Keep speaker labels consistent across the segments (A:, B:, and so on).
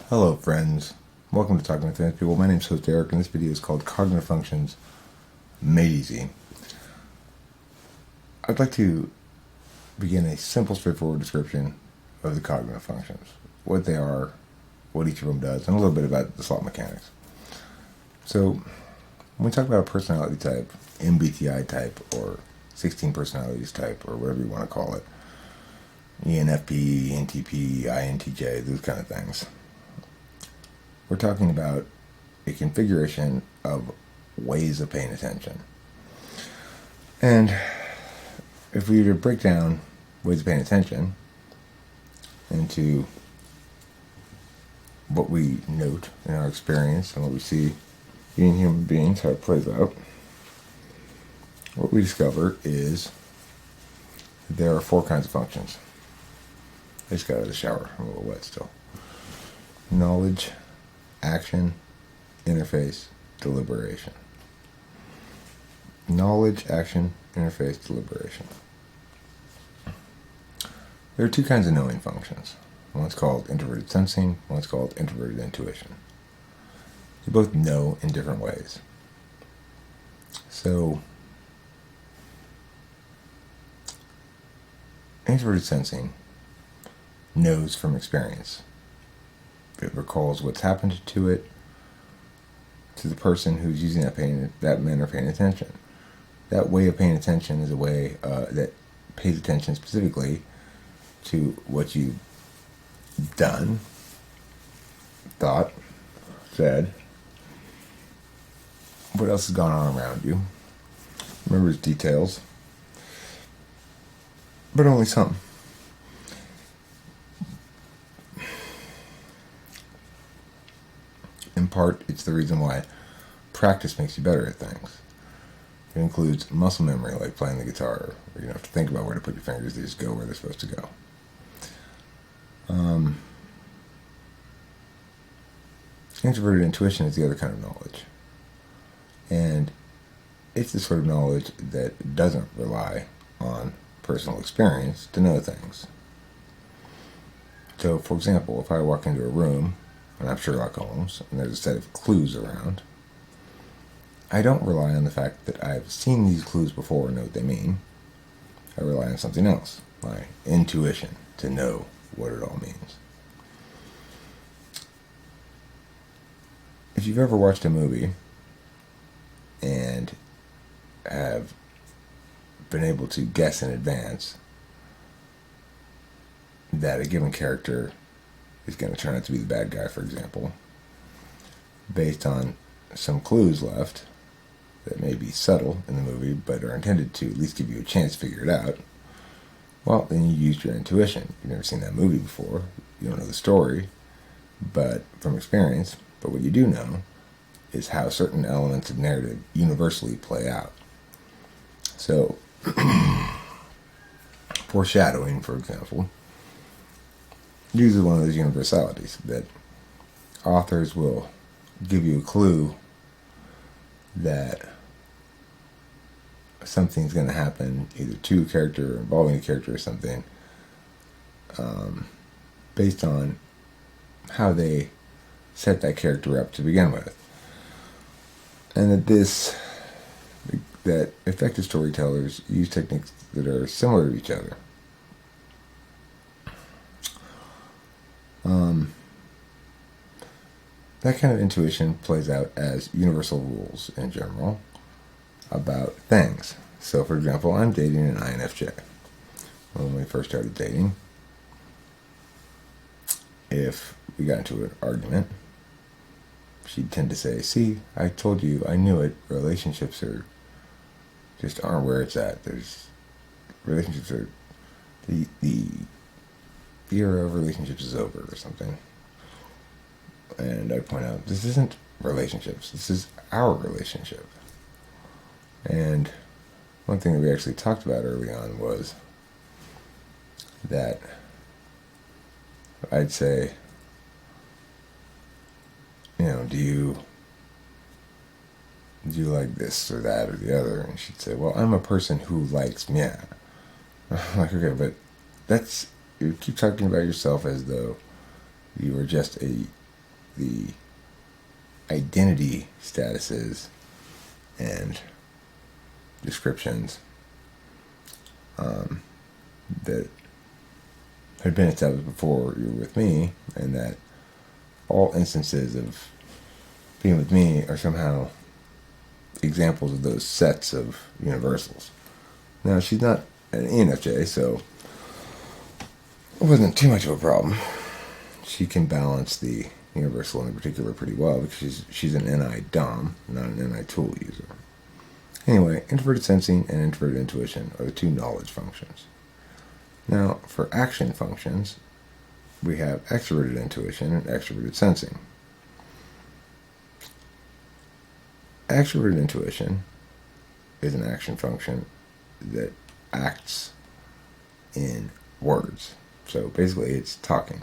A: Hello friends, welcome to Talking with Famous People. My name is host Eric and this video is called Cognitive Functions Made Easy. I'd like to begin a simple, straightforward description of the cognitive functions, what they are, what each of them does, and a little bit about the slot mechanics. So, when we talk about a personality type, MBTI type, or 16 personalities type, or whatever you want to call it, ENFP, NTP, INTJ, those kind of things, we're talking about a configuration of ways of paying attention. And if we were to break down ways of paying attention into what we note in our experience and what we see being human beings, how it plays out, what we discover is there are 4 kinds of functions. I just got out of the shower. I'm a little wet still. Knowledge, action, interface, deliberation. Knowledge, action, interface, deliberation. There are 2 kinds of knowing functions. One's called introverted sensing, one's called introverted intuition. They both know in different ways. So, introverted sensing knows from experience. It recalls what's happened to it, to the person who's using that manner of paying attention. That way of paying attention is a way that pays attention specifically to what you've done, thought, said, what else has gone on around you. Remembers details, but only some. In part, it's the reason why practice makes you better at things. It includes muscle memory, like playing the guitar, where you don't have to think about where to put your fingers, they just go where they're supposed to go. Introverted intuition is the other kind of knowledge. And it's the sort of knowledge that doesn't rely on personal experience to know things. So, for example, if I walk into a room and I'm Sherlock Holmes, and there's a set of clues around, I don't rely on the fact that I've seen these clues before and know what they mean. I rely on something else, my intuition, to know what it all means. If you've ever watched a movie and have been able to guess in advance that a given character is going to turn out to be the bad guy, for example, based on some clues left that may be subtle in the movie, but are intended to at least give you a chance to figure it out, well, then you used your intuition. You've never seen that movie before. You don't know the story, but from experience. But what you do know is how certain elements of narrative universally play out. So, foreshadowing, for example, uses one of those universalities that authors will give you a clue that something's going to happen either to a character or involving a character or something based on how they set that character up to begin with. And that effective storytellers use techniques that are similar to each other. That kind of intuition plays out as universal rules in general about things. So, for example, I'm dating an INFJ. When we first started dating, if we got into an argument, she'd tend to say, "See, I told you, I knew it. Relationships aren't where it's at. Relationships are the era of relationships is over," or something. And I'd point out, this isn't relationships. This is our relationship. And one thing that we actually talked about early on was that I'd say, do you like this or that or the other? And she'd say, well, I'm a person who likes me. I'm like, okay, but you keep talking about yourself as though you were just a the identity statuses and descriptions that had been established before you were with me, and that all instances of being with me are somehow examples of those sets of universals. Now, she's not an ENFJ, so it wasn't too much of a problem. She can balance the universal and the particular pretty well because she's an NI DOM, not an NI tool user. Anyway, introverted sensing and introverted intuition are the two knowledge functions. Now, for action functions, we have extroverted intuition and extroverted sensing. Extroverted intuition is an action function that acts in words. So basically it's talking.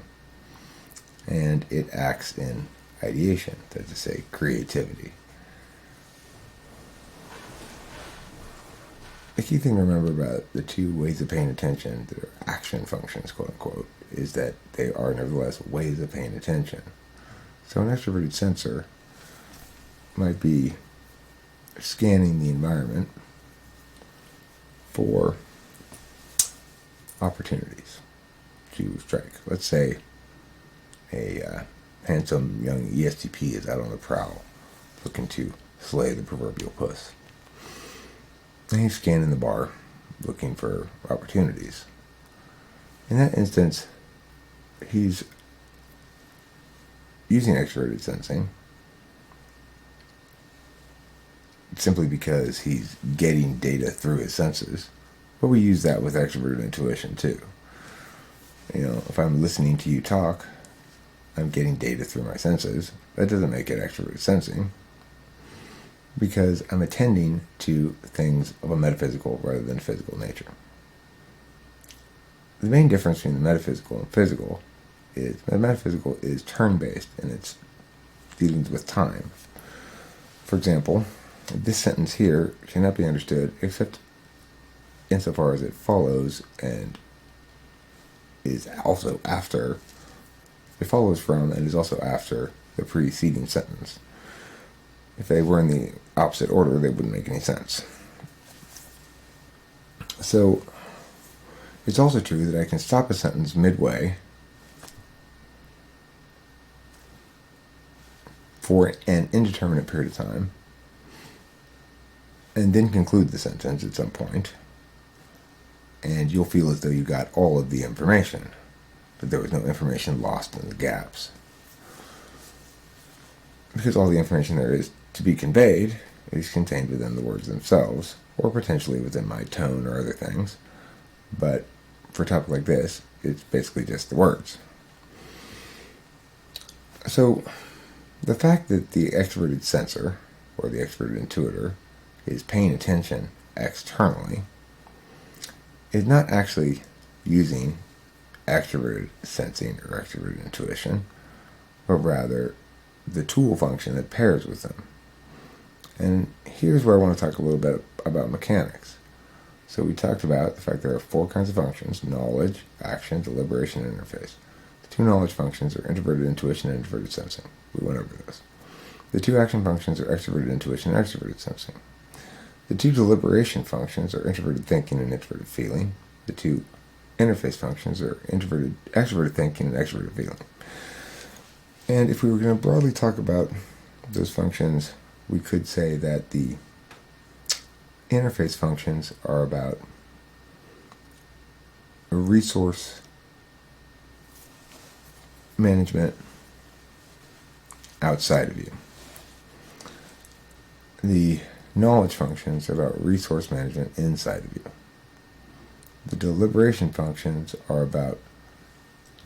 A: And it acts in ideation, that's to say creativity. The key thing to remember about the two ways of paying attention that are action functions, quote unquote, is that they are nevertheless ways of paying attention. So an extroverted sensor might be scanning the environment for opportunities to strike. Let's say a handsome young ESTP is out on the prowl looking to slay the proverbial puss. And he's scanning the bar looking for opportunities. In that instance, he's using extroverted sensing simply because he's getting data through his senses. But we use that with extroverted intuition too. You know, if I'm listening to you talk, I'm getting data through my senses. That doesn't make it extroverted sensing, because I'm attending to things of a metaphysical rather than physical nature. The main difference between the metaphysical and physical is the metaphysical is turn-based and it's dealing with time. For example, this sentence here cannot be understood except insofar as it follows and is also after, it follows from and is also after the preceding sentence. If they were in the opposite order, they wouldn't make any sense. So, it's also true that I can stop a sentence midway for an indeterminate period of time and then conclude the sentence at some point, and you'll feel as though you got all of the information, but there was no information lost in the gaps. Because all the information there is to be conveyed is contained within the words themselves, or potentially within my tone or other things. But for a topic like this, it's basically just the words. So, the fact that the extroverted sensor, or the extroverted intuitor, is paying attention externally, is not actually using extroverted sensing or extroverted intuition, but rather the tool function that pairs with them. And here's where I want to talk a little bit about mechanics. So we talked about the fact there are 4 kinds of functions: knowledge, action, deliberation, and interface. The 2 knowledge functions are introverted intuition and introverted sensing. We went over this. The 2 action functions are extroverted intuition and extroverted sensing. The 2 deliberation functions are introverted thinking and introverted feeling. The 2 interface functions are extroverted thinking and extroverted feeling. And if we were going to broadly talk about those functions, we could say that the interface functions are about a resource management outside of you. The knowledge functions are about resource management inside of you. The deliberation functions are about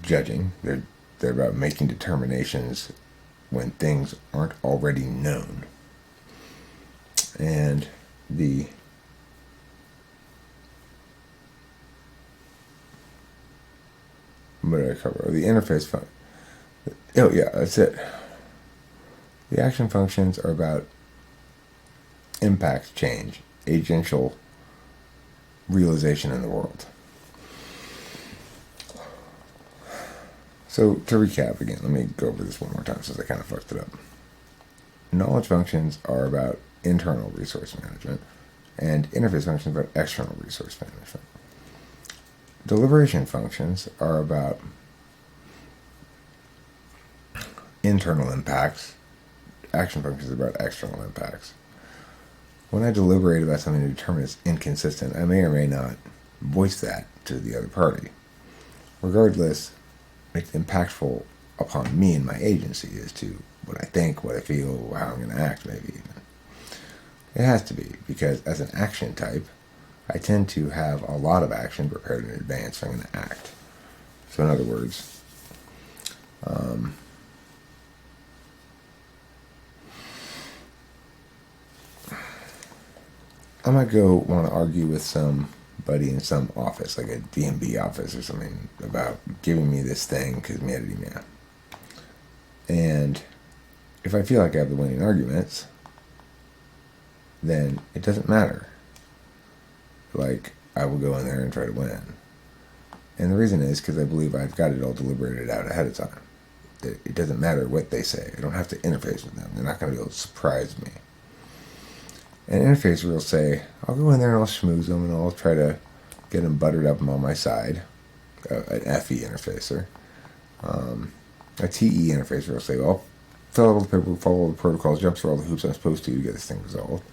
A: judging. They're about making determinations when things aren't already known. And the what did I cover? The interface function. Oh yeah, that's it. The action functions are about impact change, agential realization in the world. So, to recap again, let me go over this one more time since I kind of fucked it up. Knowledge functions are about internal resource management, and interface functions are about external resource management. Deliberation functions are about internal impacts. Action functions are about external impacts. When I deliberate about something to determine it's inconsistent, I may or may not voice that to the other party. Regardless, it's impactful upon me and my agency as to what I think, what I feel, how I'm going to act, maybe even. It has to be, because as an action type, I tend to have a lot of action prepared in advance so I'm going to act. So in other words, I might go want to argue with somebody in some office, like a DMV office or something, about giving me this thing because we had an email. And if I feel like I have the winning arguments, then it doesn't matter. Like, I will go in there and try to win. And the reason is because I believe I've got it all deliberated out ahead of time. It doesn't matter what they say. I don't have to interface with them. They're not going to be able to surprise me. An interfacer will say, I'll go in there and I'll schmooze them and I'll try to get them buttered up on my side. An FE interfacer. A TE interfacer will say, well, fill out all the paperwork, follow all the protocols, jump through all the hoops I'm supposed to get this thing resolved.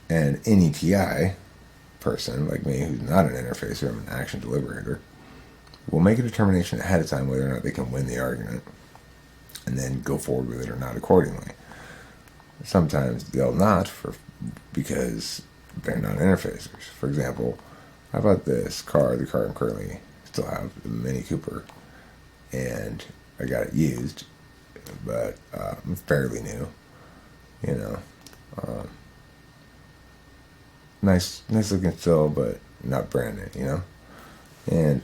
A: And an ETI person, like me, who's not an interfacer, I'm an action deliberator, will make a determination ahead of time whether or not they can win the argument and then go forward with it or not accordingly. Sometimes they'll not because they're not interfacers. For example, I bought this car, the car I currently still have, the Mini Cooper, and I got it used, but fairly new, you know. Nice looking still, but not brand new, you know. And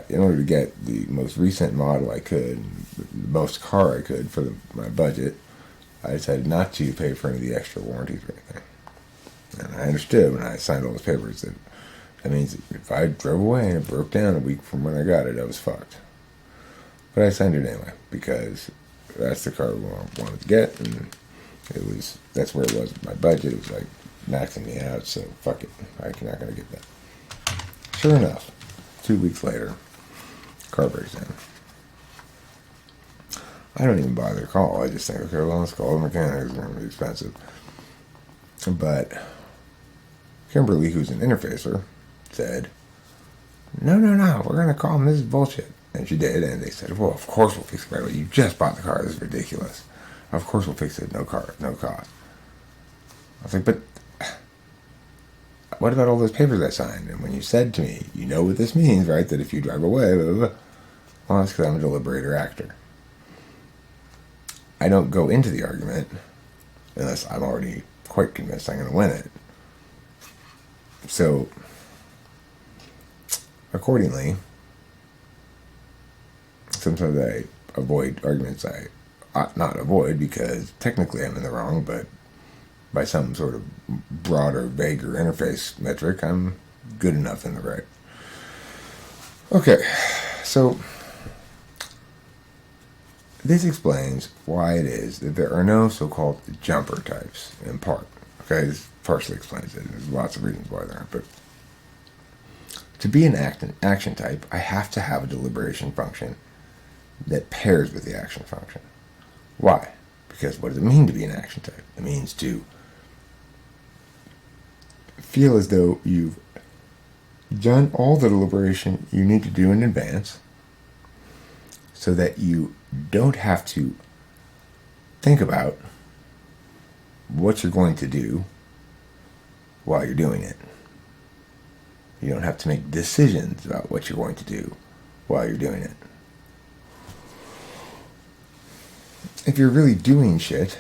A: in order to get the most recent model I could, the most car I could for my budget, I decided not to pay for any of the extra warranties or anything. And I understood when I signed all those papers that means if I drove away and it broke down a week from when I got it, I was fucked. But I signed it anyway because that's the car I wanted to get, and that's where it was with my budget. It was like maxing me out, so fuck it. I'm not going to get that. Sure enough, 2 weeks later, car breaks down. I don't even bother to call. I just think, okay, well, let's call the mechanic. It's going to be expensive. But Kimberly, who's an interfacer, said, no, we're going to call him. This is bullshit. And she did, and they said, well, of course we'll fix it right away. You just bought the car. This is ridiculous. Of course we'll fix it. No cost. I was like, but what about all those papers I signed? And when you said to me, you know what this means, right? That if you drive away, blah, blah, blah. Well, that's because I'm a deliberator actor. I don't go into the argument unless I'm already quite convinced I'm going to win it. So, accordingly, sometimes I avoid arguments I ought not avoid because technically I'm in the wrong, but by some sort of broader, vaguer interface metric, I'm good enough in the right. Okay, so this explains why it is that there are no so-called jumper types in part. Okay, this partially explains it. There's lots of reasons why there aren't, but to be an action type, I have to have a deliberation function that pairs with the action function. Why? Because what does it mean to be an action type? It means to feel as though you've done all the deliberation you need to do in advance so that you don't have to think about what you're going to do while you're doing it. You don't have to make decisions about what you're going to do while you're doing it. If you're really doing shit,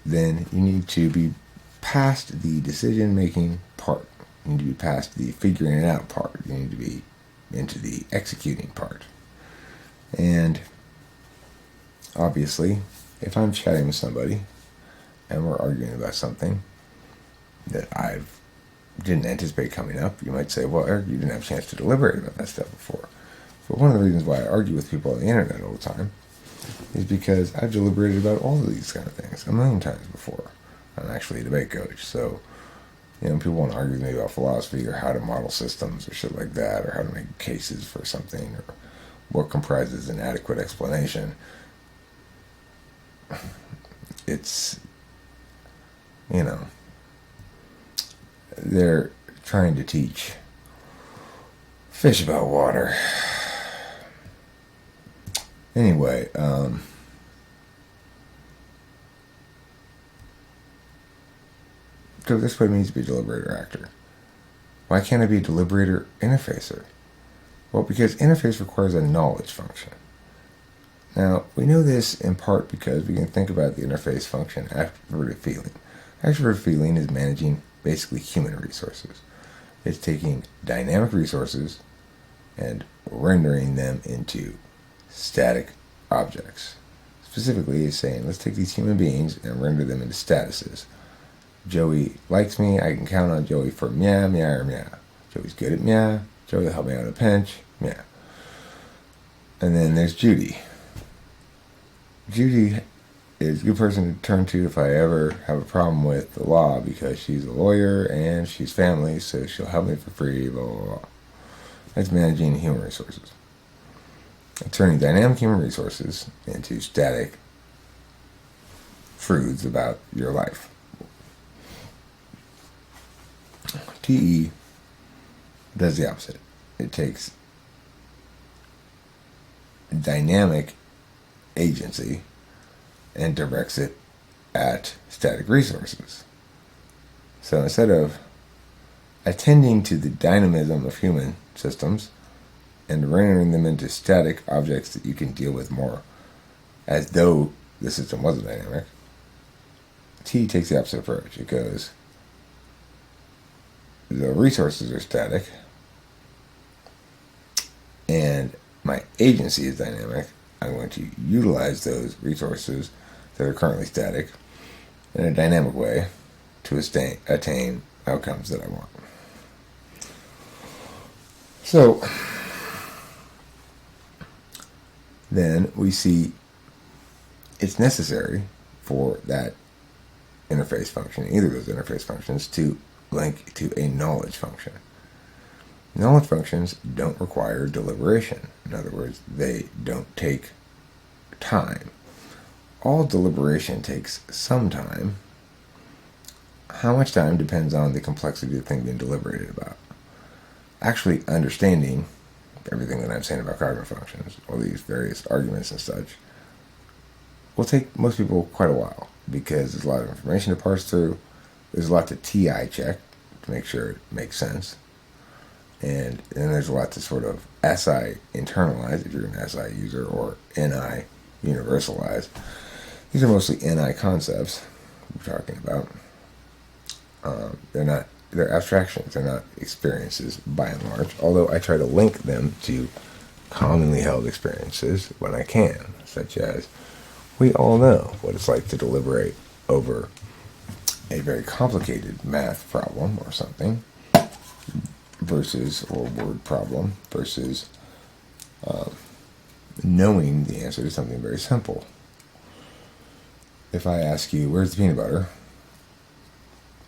A: then you need to be past the decision-making part. You need to be past the figuring it out part. You need to be into the executing part. And obviously, if I'm chatting with somebody and we're arguing about something that I didn't anticipate coming up, you might say, well, Eric, you didn't have a chance to deliberate about that stuff before. But one of the reasons why I argue with people on the internet all the time is because I've deliberated about all of these kind of things a million times before. I'm actually a debate coach, so people want to argue with me about philosophy or how to model systems or shit like that, or how to make cases for something, or what comprises an adequate explanation. It's, they're trying to teach fish about water. Anyway, so this is what it means to be a deliberator actor. Why can't I be a deliberator interfacer? Well, because interface requires a knowledge function. Now, we know this in part because we can think about the interface function extroverted feeling. Extroverted feeling is managing basically human resources. It's taking dynamic resources and rendering them into static objects. Specifically, it's saying, let's take these human beings and render them into statuses. Joey likes me, I can count on Joey for meow, meow, or meow. Joey's good at meow. Joey will help me out in a pinch, meow. And then there's Judy. Judy is a good person to turn to if I ever have a problem with the law, because she's a lawyer and she's family, so she'll help me for free, blah, blah, blah. That's managing human resources. And turning dynamic human resources into static truths about your life. TE does the opposite. It takes dynamic agency and directs it at static resources. So instead of attending to the dynamism of human systems and rendering them into static objects that you can deal with more as though the system wasn't dynamic, T takes the opposite approach. It goes, the resources are static and my agency is dynamic. I'm going to utilize those resources that are currently static in a dynamic way to attain outcomes that I want. So then we see it's necessary for that interface function, either of those interface functions, to link to a knowledge function. Knowledge functions don't require deliberation. In other words, they don't take time. All deliberation takes some time. How much time depends on the complexity of the thing being deliberated about. Actually understanding everything that I'm saying about cognitive functions, all these various arguments and such, will take most people quite a while, because there's a lot of information to parse through. There's a lot to TI check to make sure it makes sense. And then there's a lot to sort of SI internalize if you're an SI user, or NI universalize. These are mostly NI concepts we're talking about. They're abstractions, they're not experiences by and large, although I try to link them to commonly held experiences when I can, such as we all know what it's like to deliberate over a very complicated math problem or something, or word problem, versus knowing the answer to something very simple. If I ask you, where's the peanut butter?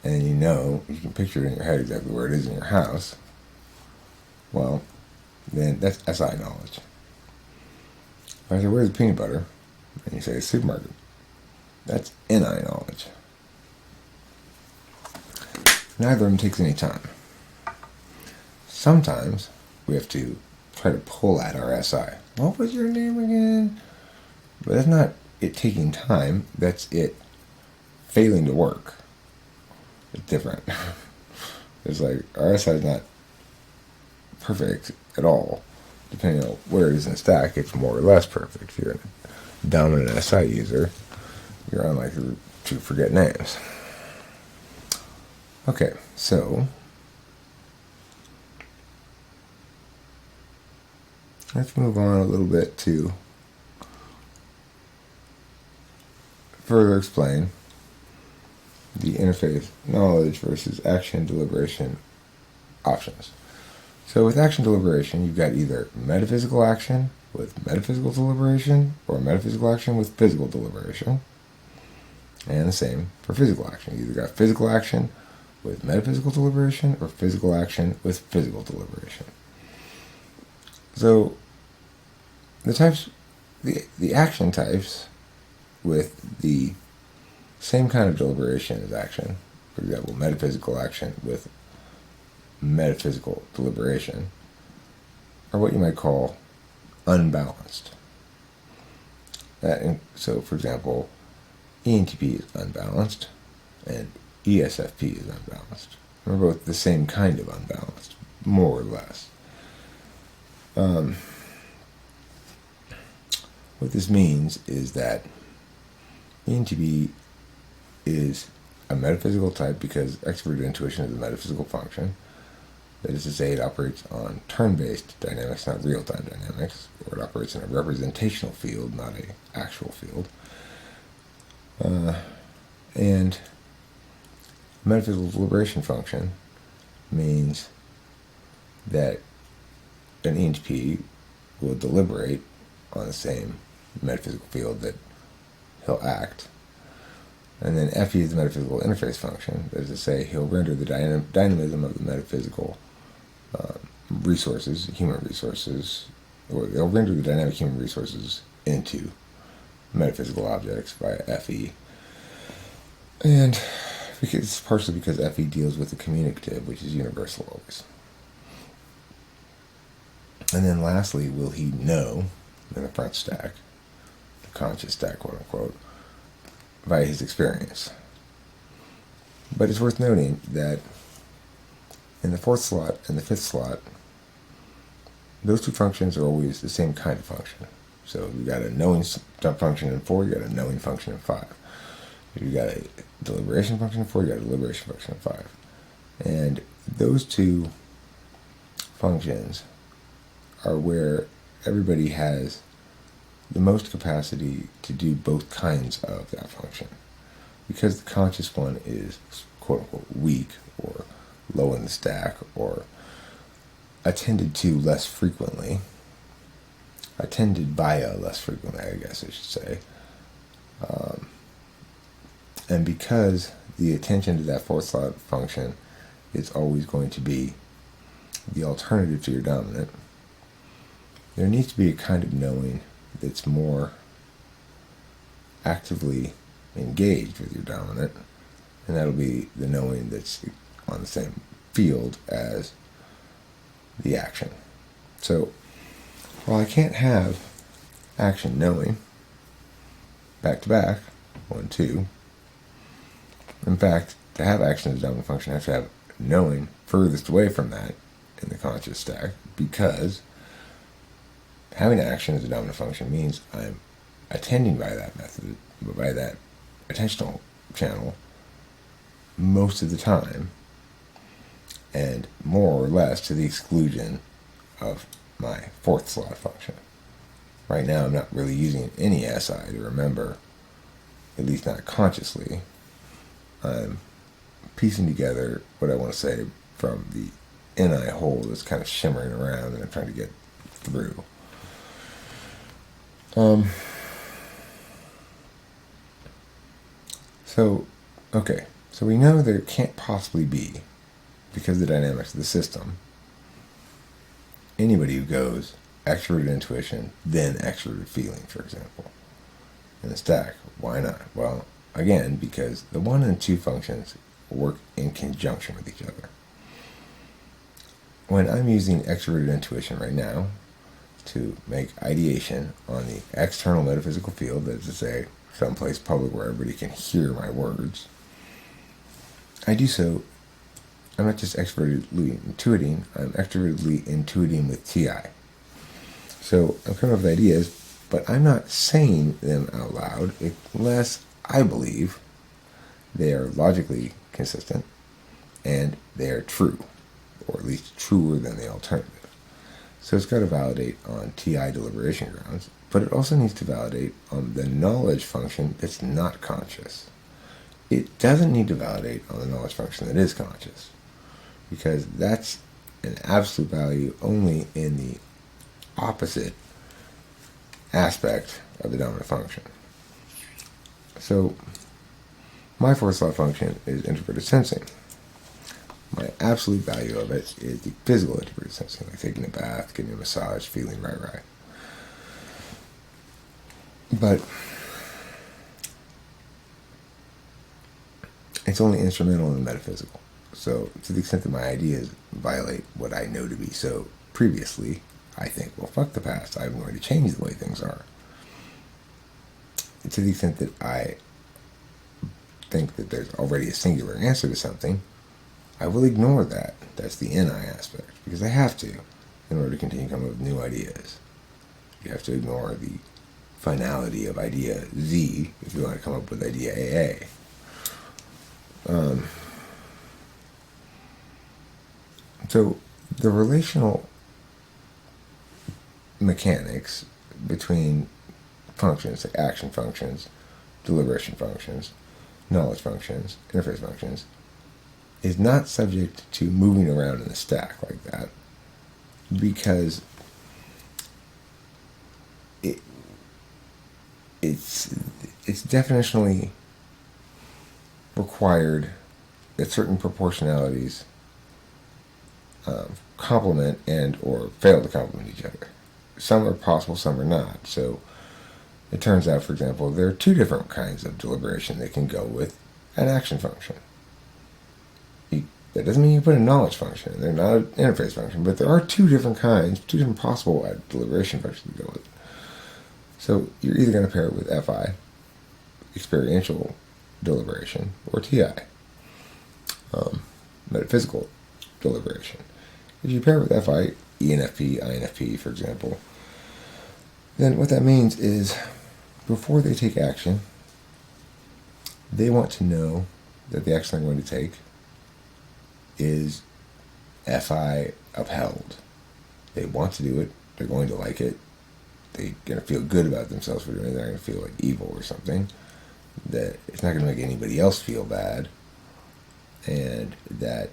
A: And you can picture it in your head exactly where it is in your house, well, then that's SI knowledge. If I say, where's the peanut butter? And you say, the supermarket. That's NI knowledge. Neither of them takes any time. Sometimes we have to try to pull at our SI. What was your name again? But that's not it taking time. That's it failing to work. It's different. It's like our SI is not perfect at all. Depending on where it is in the stack, it's more or less perfect. If you're a dominant SI user, you're unlikely to forget names. Okay, so let's move on a little bit to further explain the interface knowledge versus action deliberation options. So with action deliberation, you've got either metaphysical action with metaphysical deliberation or metaphysical action with physical deliberation. And the same for physical action. You either got physical action with metaphysical deliberation or physical action with physical deliberation. So the action types with the same kind of deliberation as action, for example, metaphysical action with metaphysical deliberation, are what you might call unbalanced. So, for example, ENTP is unbalanced and ESFP is unbalanced. They're both the same kind of unbalanced, more or less. What this means is that ENTP is a metaphysical type because extroverted intuition is a metaphysical function. That is to say, it operates on turn-based dynamics, not real-time dynamics, or it operates in a representational field, not an actual field. And metaphysical deliberation function means that an ENTP will deliberate on the same metaphysical field that he'll act. And then FE is the metaphysical interface function. That is to say, he'll render the dynamism of the metaphysical resources, human resources, or they'll render the dynamic human resources into metaphysical objects via FE. And it's partially because FE deals with the communicative, which is universal always. And then lastly, will he know in the front stack, the conscious stack, quote unquote, via his experience. But it's worth noting that in the fourth slot and the fifth slot, those two functions are always the same kind of function. So you've got a knowing function in 4, you've got a knowing function in 5. If you've got a deliberation function in 4, you've got a deliberation function in 5. And those two functions are where everybody has the most capacity to do both kinds of that function. Because the conscious one is quote-unquote weak or low in the stack or attended to less frequently, attended via less frequently, I guess I should say. And because the attention to that fourth slot function is always going to be the alternative to your dominant, there needs to be a kind of knowing that's more actively engaged with your dominant, and that'll be the knowing that's on the same field as the action. So, while I can't have action knowing back to back, 1, 2, in fact, to have action as a dominant function, I have to have knowing furthest away from that in the conscious stack, because having action as a dominant function means I'm attending by that method, by that attentional channel, most of the time, and more or less to the exclusion of my fourth slot function. Right now, I'm not really using any SI to remember, at least not consciously. I'm piecing together what I want to say from the NI hole that's kind of shimmering around and I'm trying to get through. So we know there can't possibly be, because of the dynamics of the system, anybody who goes extroverted intuition, then extroverted feeling, for example, in the stack. Why not? Well, again, because the 1 and 2 functions work in conjunction with each other. When I'm using extroverted intuition right now to make ideation on the external metaphysical field, that is to say, someplace public where everybody can hear my words, I do so, I'm not just extrovertedly intuiting, I'm extrovertedly intuiting with TI. So I'm coming up with ideas, but I'm not saying them out loud unless I believe they are logically consistent and they are true, or at least truer than the alternative. So it's got to validate on TI deliberation grounds, but it also needs to validate on the knowledge function that's not conscious. It doesn't need to validate on the knowledge function that is conscious, because that's an absolute value only in the opposite aspect of the dominant function. So my force law function is introverted sensing. My absolute value of it is the physical introverted sensing, like taking a bath, getting a massage, feeling right. But it's only instrumental in the metaphysical. So to the extent that my ideas violate what I know to be so previously, I think, well, fuck the past. I'm going to change the way things are. To the extent that I think that there's already a singular answer to something, I will ignore that. That's the NI aspect, because I have to in order to continue to come up with new ideas. You have to ignore the finality of idea Z if you want to come up with idea AA. So the relational mechanics between functions, like action functions, deliberation functions, knowledge functions, interface functions, is not subject to moving around in the stack like that, because it's definitionally required that certain proportionalities complement and or fail to complement each other. Some are possible, some are not. So it turns out, for example, there are two different kinds of deliberation that can go with an action function. That doesn't mean you put a knowledge function. They're not an interface function, but there are two different kinds, two different possible deliberation functions to go with. So you're either going to pair it with FI, experiential deliberation, or TI, metaphysical deliberation. If you pair it with FI, ENFP, INFP, for example, then what that means is before they take action, they want to know that the action they're going to take is FI upheld. They want to do it. They're going to like it. They're going to feel good about themselves for doing it. They're not going to feel like evil or something. That it's not going to make anybody else feel bad. And that,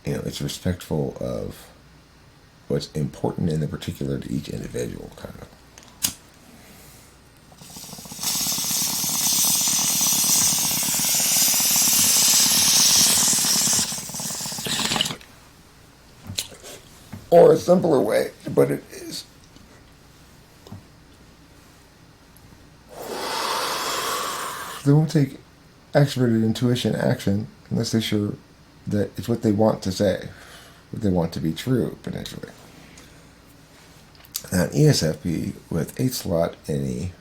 A: it's respectful of what's important in the particular to each individual, kind of. Or a simpler way to put it is, they won't take extroverted intuition action unless they're sure that it's what they want to say, what they want to be true, potentially. Now, an ESFP with 8 slot NE,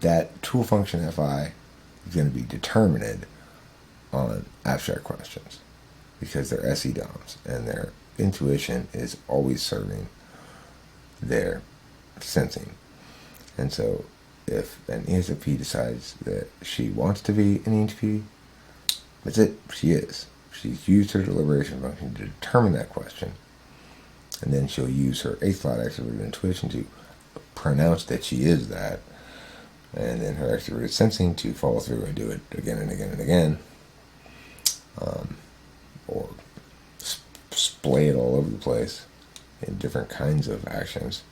A: that tool function FI is going to be determined on abstract questions because they're SE DOMs and their intuition is always serving their sensing. And so if an ESFP decides that she wants to be an ENTP, that's it. She is. She's used her deliberation function to determine that question. And then she'll use her 8th slot extroverted intuition to pronounce that she is that. And then her extroverted sensing to follow through and do it again and again and again. Or splay it all over the place in different kinds of actions.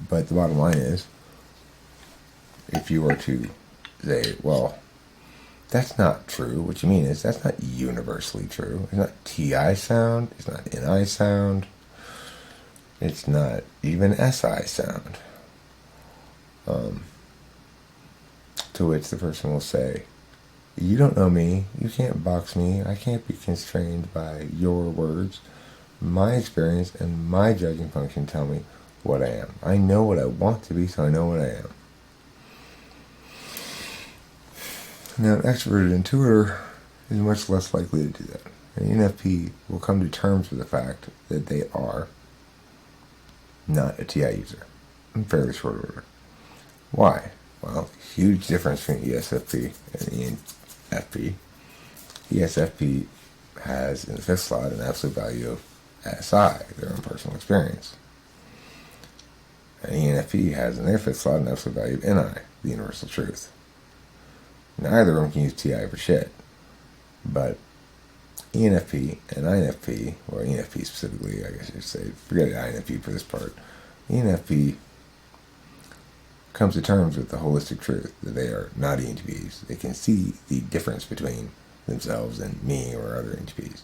A: But the bottom line is, if you were to say, well, that's not true, what you mean is that's not universally true. It's not TI sound, it's not NI sound, it's not even SI sound. To which the person will say, you don't know me, you can't box me, I can't be constrained by your words. My experience and my judging function tell me what I am. I know what I want to be, so I know what I am. Now, an extroverted intuitor is much less likely to do that. An ENFP will come to terms with the fact that they are not a TI user in fairly short order. Why? Well, huge difference between ESFP and ENFP. ESFP has in the 5th slot an absolute value of SI, their own personal experience. And ENFP has in their 5th slot an absolute value of NI, the universal truth. Neither of them can use TI for shit. But ENFP and INFP, or ENFP specifically, I guess you should say, forget INFP for this part. ENFP comes to terms with the holistic truth that they are not ENTPs. They can see the difference between themselves and me or other ENTPs.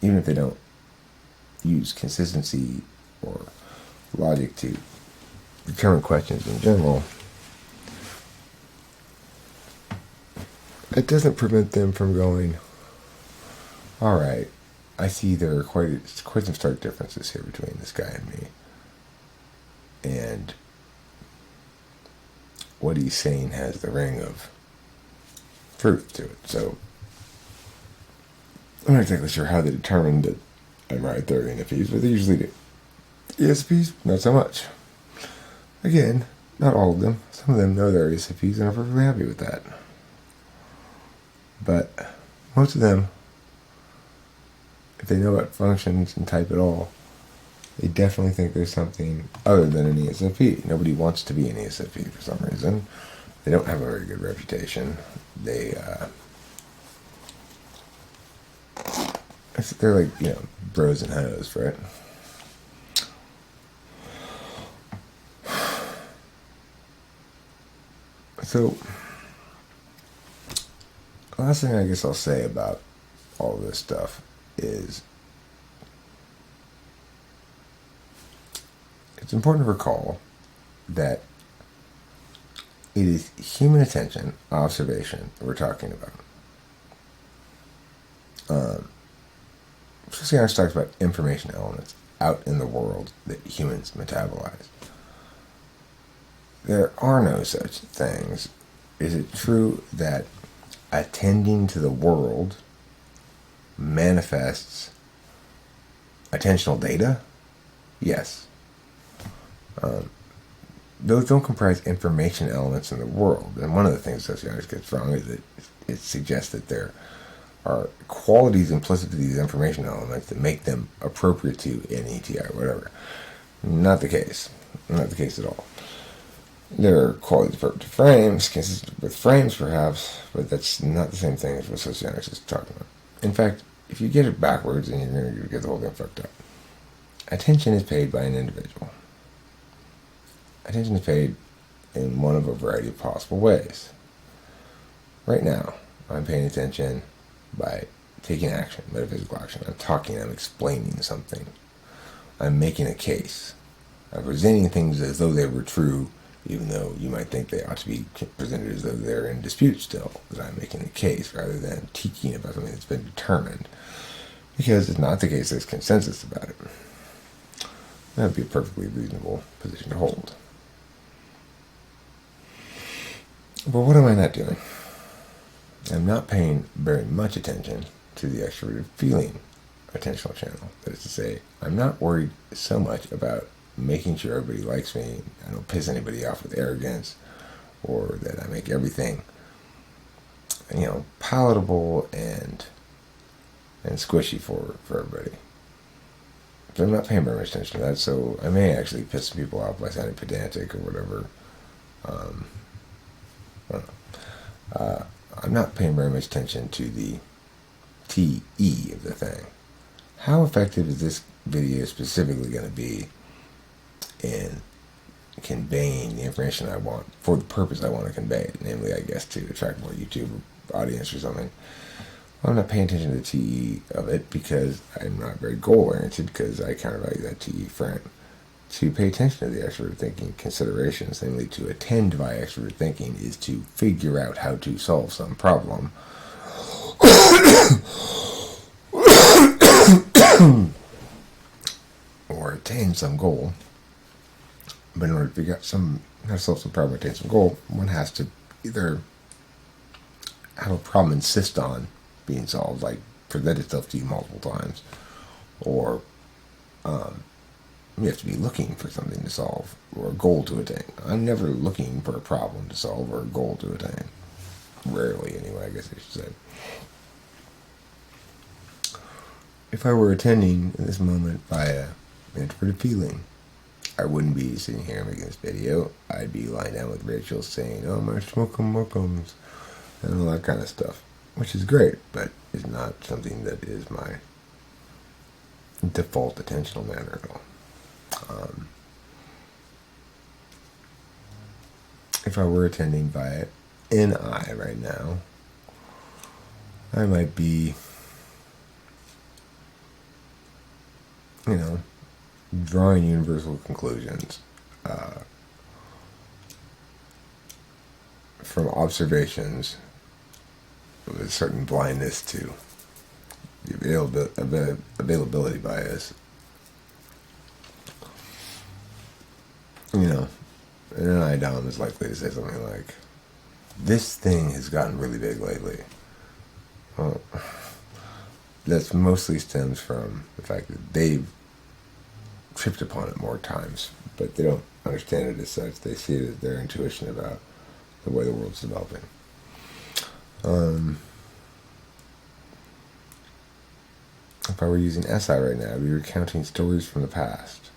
A: Even if they don't use consistency or logic to determine questions in general, it doesn't prevent them from going, alright, I see there are quite some stark differences here between this guy and me. And what he's saying has the ring of truth to it. So I'm not exactly sure how they determined that I'm right there in ENFPs, but they usually do. ESFPs, not so much. Again, not all of them. Some of them know they're ESFPs and are perfectly happy with that. But most of them, if they know about functions and type at all, they definitely think there's something other than an ESFP. Nobody wants to be an ESFP for some reason. They don't have a very good reputation. They're like, bros and hoes, right? So, the last thing I guess I'll say about all this stuff is it's important to recall that it is human attention, observation, that we're talking about. Sociology talks about information elements out in the world that humans metabolize. There are no such things. Is it true that attending to the world manifests attentional data? Yes. Those don't comprise information elements in the world. And one of the things sociology gets wrong is that it suggests that there are qualities implicit to these information elements that make them appropriate to an ETI or whatever. Not the case. Not the case at all. There are qualities appropriate to frames, consistent with frames perhaps, but that's not the same thing as what sociology is talking about. In fact, if you get it backwards, then you're going to get the whole thing fucked up. Attention is paid by an individual. Attention is paid in one of a variety of possible ways. Right now, I'm paying attention by taking action, metaphysical action. I'm talking, I'm explaining something. I'm making a case. I'm presenting things as though they were true, even though you might think they ought to be presented as though they're in dispute still, because I'm making a case rather than teaching about something that's been determined. Because it's not the case there's consensus about it. That would be a perfectly reasonable position to hold. But what am I not doing? I'm not paying very much attention to the extroverted feeling attentional channel. That is to say, I'm not worried so much about making sure everybody likes me, I don't piss anybody off with arrogance, or that I make everything, palatable and squishy for everybody. But I'm not paying very much attention to that, so I may actually piss people off by sounding pedantic or whatever. I'm not paying very much attention to the TE of the thing. How effective is this video specifically going to be in conveying the information I want for the purpose I want to convey it, namely, I guess, to attract more YouTube audience or something? Well, I'm not paying attention to the TE of it because I'm not very goal-oriented, because I countervalue that TE frame. To pay attention to the extrovert thinking considerations, namely to attend via extrovert thinking, is to figure out how to solve some problem or attain some goal. But in order to figure out how to solve some problem or attain some goal, one has to either have a problem insist on being solved, like present itself to you multiple times, or you have to be looking for something to solve or a goal to attain. I'm never looking for a problem to solve or a goal to attain. Rarely, anyway, I guess I should say. If I were attending in this moment via introverted feeling, I wouldn't be sitting here making this video. I'd be lying down with Rachel saying, "Oh, my schmookums." and all that kind of stuff, which is great, but is not something that is my default attentional manner at all. If I were attending via NI right now, I might be, drawing universal conclusions from observations with a certain blindness to the availability bias. And an IDOM is likely to say something like, this thing has gotten really big lately. Well, that mostly stems from the fact that they've tripped upon it more times, but they don't understand it as such. They see it as their intuition about the way the world's developing. If I were using SI right now, I'd be recounting stories from the past,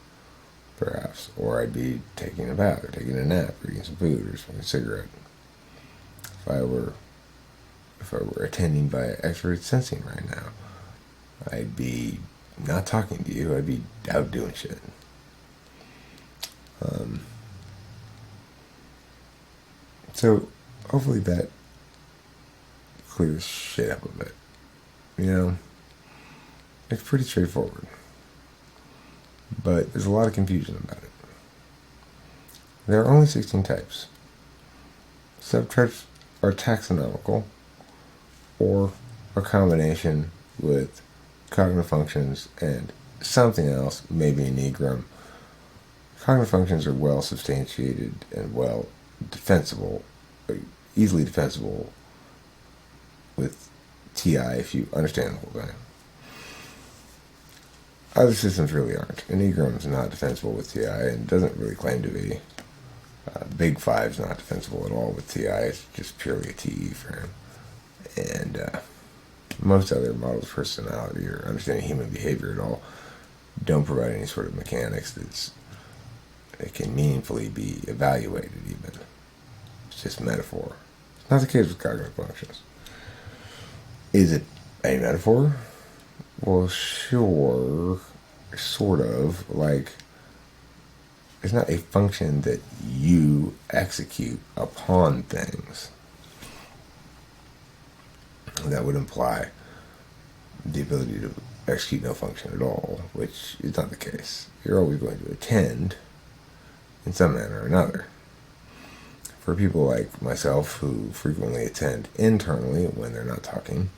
A: perhaps, or I'd be taking a bath, or taking a nap, or eating some food, or smoking a cigarette. If I were attending via X-ray sensing right now, I'd be not talking to you. I'd be out doing shit. So hopefully that clears shit up a bit. It's pretty straightforward, but there's a lot of confusion about it. There are only 16 types. Subtypes are taxonomical, or a combination with cognitive functions and something else, maybe an enneagram. Cognitive functions are well substantiated and well defensible, easily defensible with TI if you understand the whole thing. Other systems really aren't. Enneagram's not defensible with TI and doesn't really claim to be. Big Five's not defensible at all with TI. It's just purely a TE for him. And most other models of personality or understanding human behavior at all don't provide any sort of mechanics that can meaningfully be evaluated even. It's just metaphor. It's not the case with cognitive functions. Is it a metaphor? Well, sure, sort of. Like, it's not a function that you execute upon things. That would imply the ability to execute no function at all, which is not the case. You're always going to attend in some manner or another. For people like myself who frequently attend internally when they're not talking,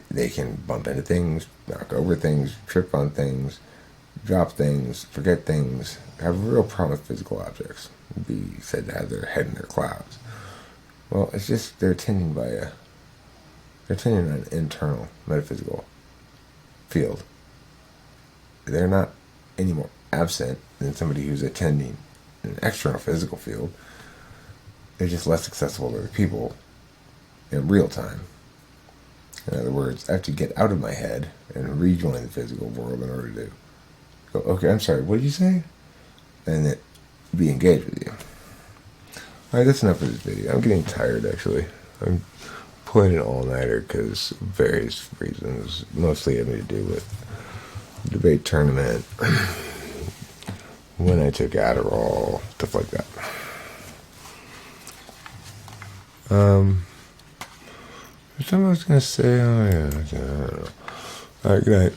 A: they can bump into things, knock over things, trip on things, drop things, forget things, have a real problem with physical objects, be said to have their head in their clouds. Well, it's just they're attending on an internal metaphysical field. They're not any more absent than somebody who's attending an external physical field. They're just less accessible to other people in real time. In other words, I have to get out of my head and rejoin the physical world in order to go, okay, I'm sorry, what did you say? And then be engaged with you. Alright, that's enough of this video. I'm getting tired, actually. I'm pulling an all-nighter because of various reasons, mostly having to do with the debate tournament, when I took Adderall, stuff like that. Something I was going to say, I don't know. Alright, good night.